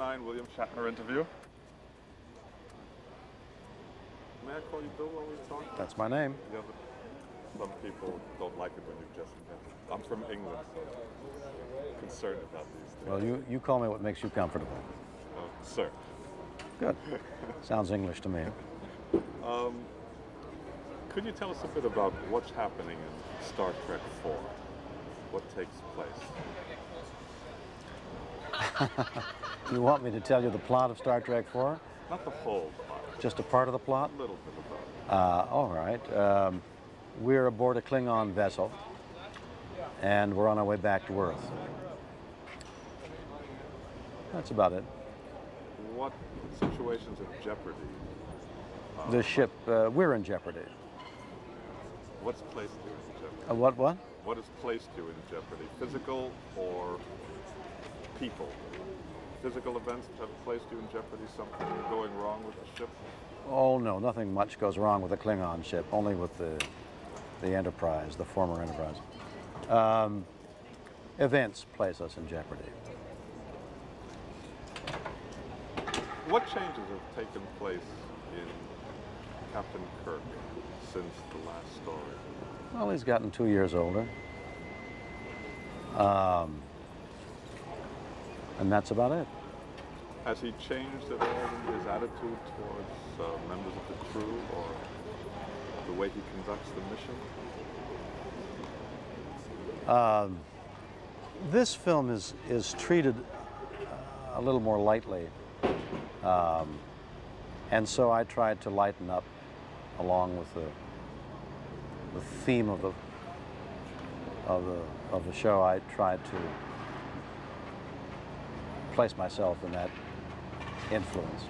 '89 William Shatner interview. May I call you Bill while we're talking? That's my name. Yeah, but some people don't like it when you just invented it. I'm from England, so I'm concerned about these things. Well, you call me what makes you comfortable. Oh, sir. Good. Sounds English to me. Could you tell us a bit about what's happening in Star Trek 4? What takes place? You want me to tell you the plot of Star Trek 4? Not the whole plot. Just a part of the plot? A little bit about it. All right. We're aboard a Klingon vessel, and we're on our way back to Earth. That's about it. What situations of jeopardy? The ship, we're in jeopardy. What's placed you in jeopardy? What? What has placed you in jeopardy? Physical or people? Physical events have placed you in jeopardy? Something going wrong with the ship? Oh, no, nothing much goes wrong with the Klingon ship, only with the Enterprise, the former Enterprise. Events place us in jeopardy. What changes have taken place in Captain Kirk since the last story? Well, he's gotten 2 years older. And that's about it. Has he changed at all in his attitude towards members of the crew or the way he conducts the mission? This film is treated a little more lightly. And so I tried to lighten up along with the theme of the show. I tried to place myself in that influence.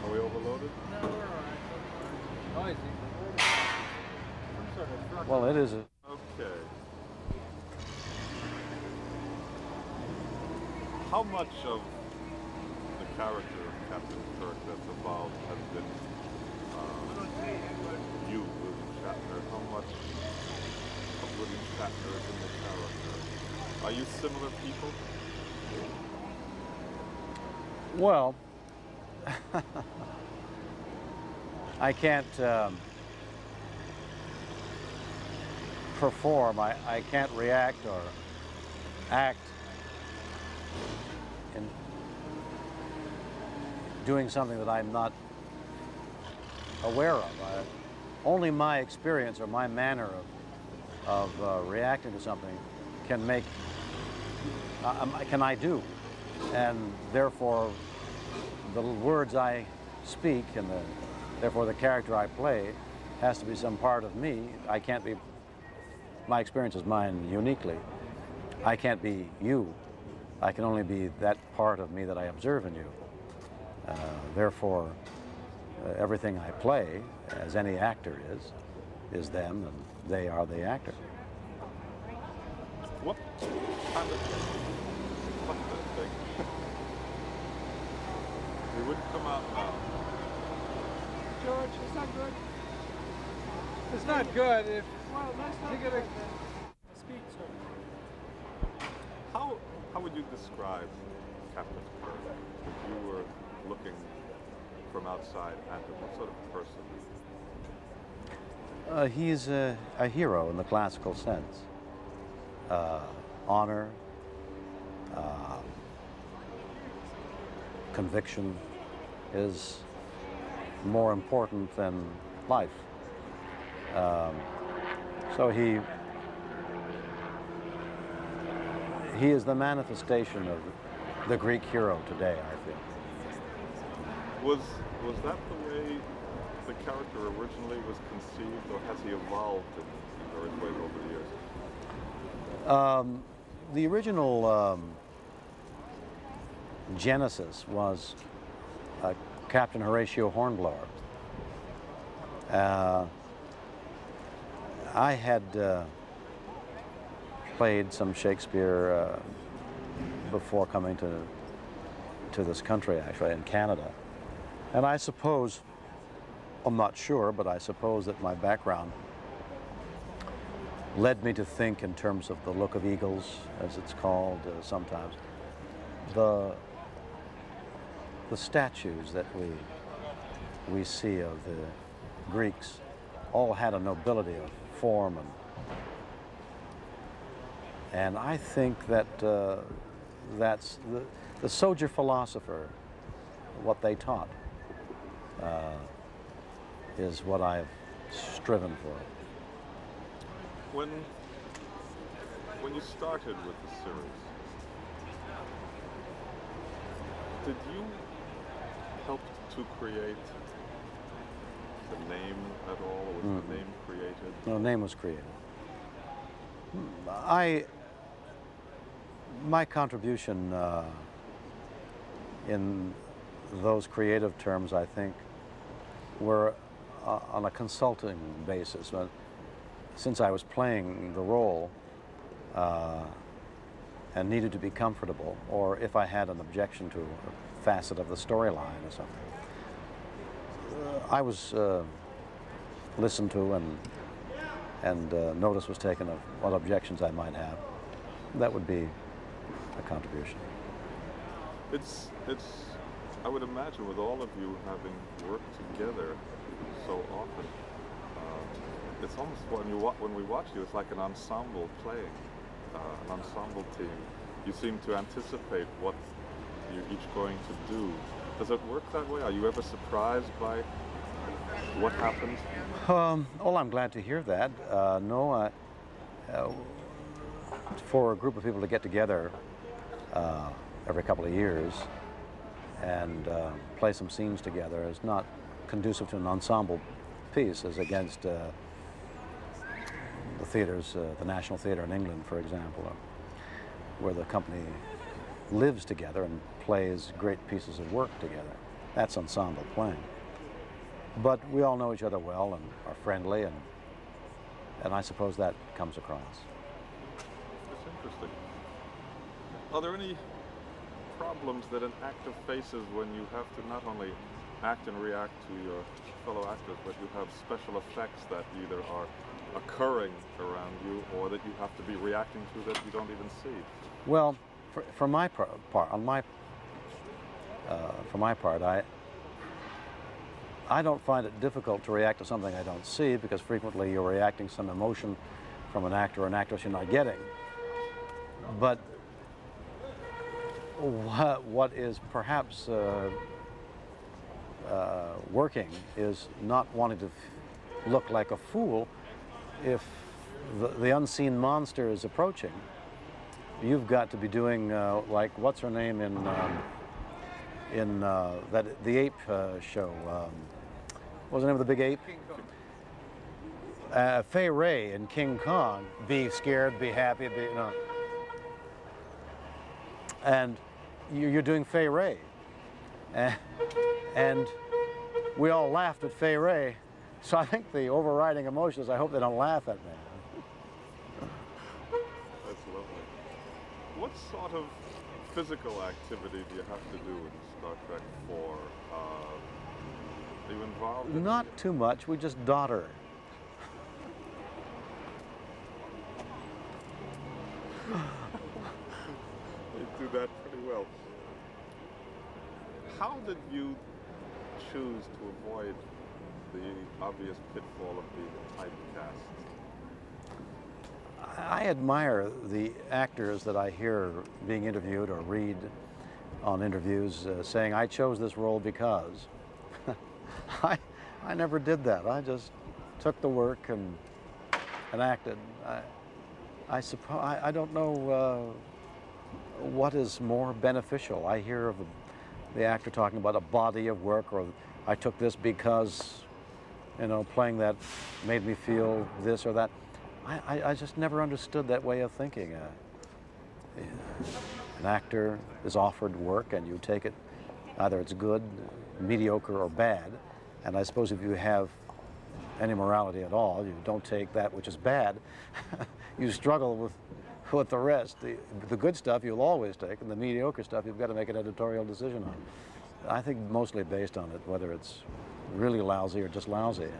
Are we overloaded? No, we're all right. Noisy. Some sort of truck. Well, it is. Okay. How much of the character of Captain Kirk that's evolved has been you, William Shatner? How much of William Shatner is in the character? Are you similar people? Well, I can't perform. I can't react or act in doing something that I'm not aware of. Only my experience or my manner of reacting to something can make, can I do. And therefore, the words I speak and therefore the character I play has to be some part of me. I can't be, my experience is mine uniquely. I can't be you. I can only be that part of me that I observe in you. Therefore, everything I play, as any actor is them, and they are the actor. What kind of thing? We wouldn't come out now. George, it's not good. It's not good if you get a speed, sir. How would you describe Captain Kirk if you were looking from outside at him? What sort of person? He's a hero in the classical sense. Honor, conviction is more important than life. So he is the manifestation of the Greek hero today, I think. Was that the way the character originally was conceived, or has he evolved in various ways over the years? The original genesis was Captain Horatio Hornblower. I had played some Shakespeare before coming to this country, actually, in Canada. And I suppose, I'm not sure, but I suppose that my background led me to think in terms of the look of eagles, as it's called sometimes. The statues that we see of the Greeks all had a nobility of form, and I think that that's the soldier philosopher, what they taught, is what I've striven for. When you started with the series, did you help to create the name at all, or was the name created? No, the name was created. My contribution in those creative terms, I think, were on a consulting basis. Since I was playing the role and needed to be comfortable, or if I had an objection to a facet of the storyline or something, I was listened to, and notice was taken of what objections I might have. That would be a contribution. It's I would imagine, with all of you having worked together so often, it's almost when we watch you, it's like an ensemble playing, an ensemble team. You seem to anticipate what you're each going to do. Does it work that way? Are you ever surprised by what happens? Well, I'm glad to hear that. No, for a group of people to get together every couple of years and play some scenes together is not conducive to an ensemble piece, as against the theaters, the National Theatre in England, for example, where the company lives together and plays great pieces of work together. That's ensemble playing. But we all know each other well and are friendly, and I suppose that comes across. That's interesting. Are there any problems that an actor faces when you have to not only act and react to your fellow actors, but you have special effects that either are occurring around you or that you have to be reacting to that you don't even see? Well, for my part, I don't find it difficult to react to something I don't see, because frequently you're reacting to some emotion from an actor or an actress you're not getting. But what is perhaps working is not wanting to look like a fool. If the unseen monster is approaching, you've got to be doing like, what's her name in the ape show? What was the name of the big ape? King Kong. Fay Wray in King Kong. Be scared, be happy, be, you know. And you're doing Fay Wray. And we all laughed at Fay Wray. So I think the overriding emotion is, I hope they don't laugh at me. That's lovely. What sort of physical activity do you have to do in Star Trek 4? Are you involved in Not too much. We just dodder. You do that pretty well. How did you choose to avoid the obvious pitfall of being typecast? I admire the actors that I hear being interviewed or read on interviews saying, I chose this role because. I never did that. I just took the work and acted. I don't know what is more beneficial. I hear of the actor talking about a body of work, or I took this because, you know, playing that made me feel this or that. I just never understood that way of thinking. An actor is offered work and you take it, either it's good, mediocre, or bad. And I suppose if you have any morality at all, you don't take that which is bad. You struggle with the rest. The good stuff you'll always take, and the mediocre stuff you've got to make an editorial decision on. I think mostly based on it, whether it's really lousy or just lousy. You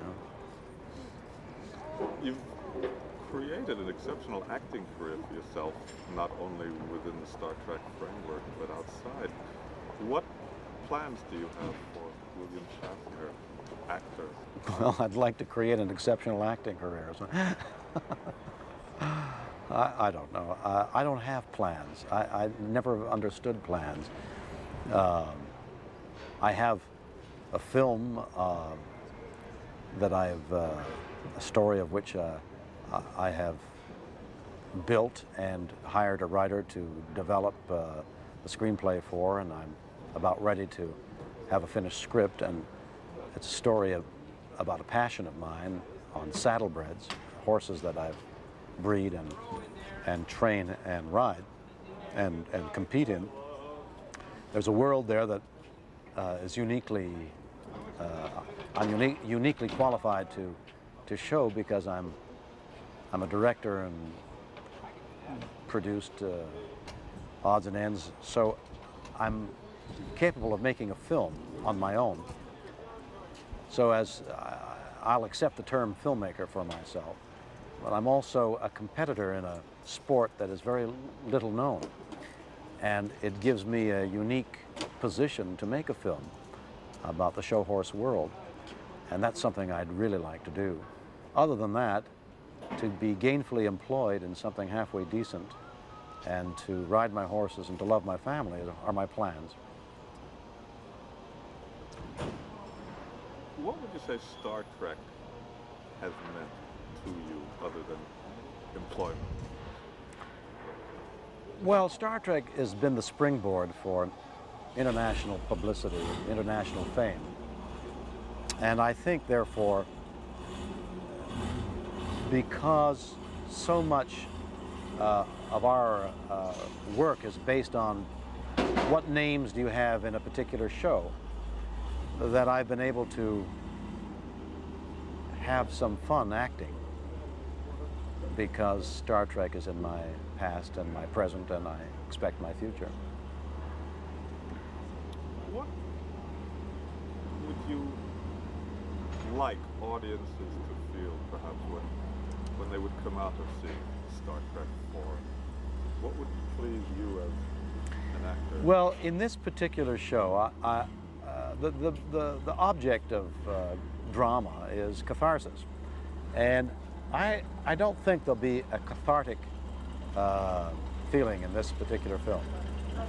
know? You've created an exceptional acting career for yourself, not only within the Star Trek framework, but outside. What plans do you have for William Shatner, actor? Well, I'd like to create an exceptional acting career. So I don't know. I don't have plans. I never understood plans. I have a film that a story of which I have built and hired a writer to develop the screenplay for, and I'm about ready to have a finished script. And it's a story about a passion of mine on saddlebreds, horses that I breed and train and ride and compete in. There's a world there that is uniquely, I'm uniquely qualified to show, because I'm a director and produced odds and ends, so I'm capable of making a film on my own. So I'll accept the term filmmaker for myself, but I'm also a competitor in a sport that is very little known, and it gives me a unique position to make a film about the show horse world, and that's something I'd really like to do. Other than that, to be gainfully employed in something halfway decent and to ride my horses and to love my family are my plans. What would you say Star Trek has meant to you other than employment? Well, Star Trek has been the springboard for international publicity, international fame. And I think, therefore, because so much of our work is based on what names do you have in a particular show, that I've been able to have some fun acting, because Star Trek is in my past and my present, and I expect my future. What would you like audiences to feel, perhaps, when they would come out of seeing Star Trek 4? What would please you as an actor? Well, in this particular show, the object of drama is catharsis, and I don't think there'll be a cathartic feeling in this particular film. I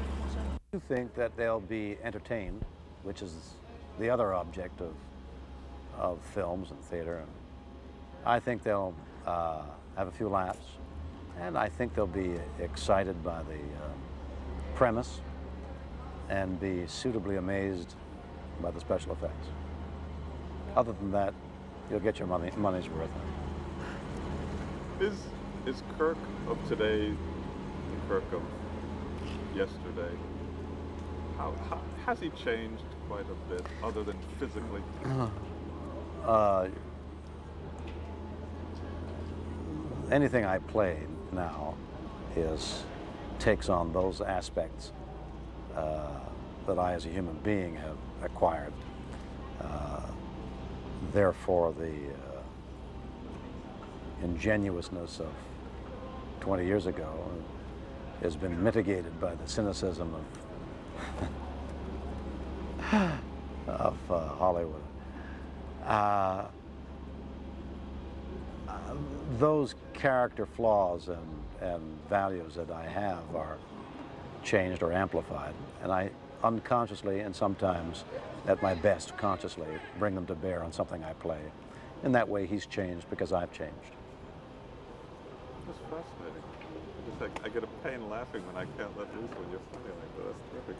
do think that they'll be entertained, which is the other object of films and theater. And I think they'll have a few laughs, and I think they'll be excited by the premise and be suitably amazed by the special effects. Other than that, you'll get your money's worth. Is Kirk of today the Kirk of yesterday? How has he changed quite a bit, other than physically? Anything I play now takes on those aspects that I, as a human being, have acquired. Therefore, the ingenuousness of 20 years ago has been mitigated by the cynicism of Hollywood. Those character flaws and values that I have are changed or amplified, and I unconsciously, and sometimes at my best consciously, bring them to bear on something I play. In that way, he's changed because I've changed. That's fascinating. It's like I get a pain laughing when I can't let loose when you're funny like that. That's terrific.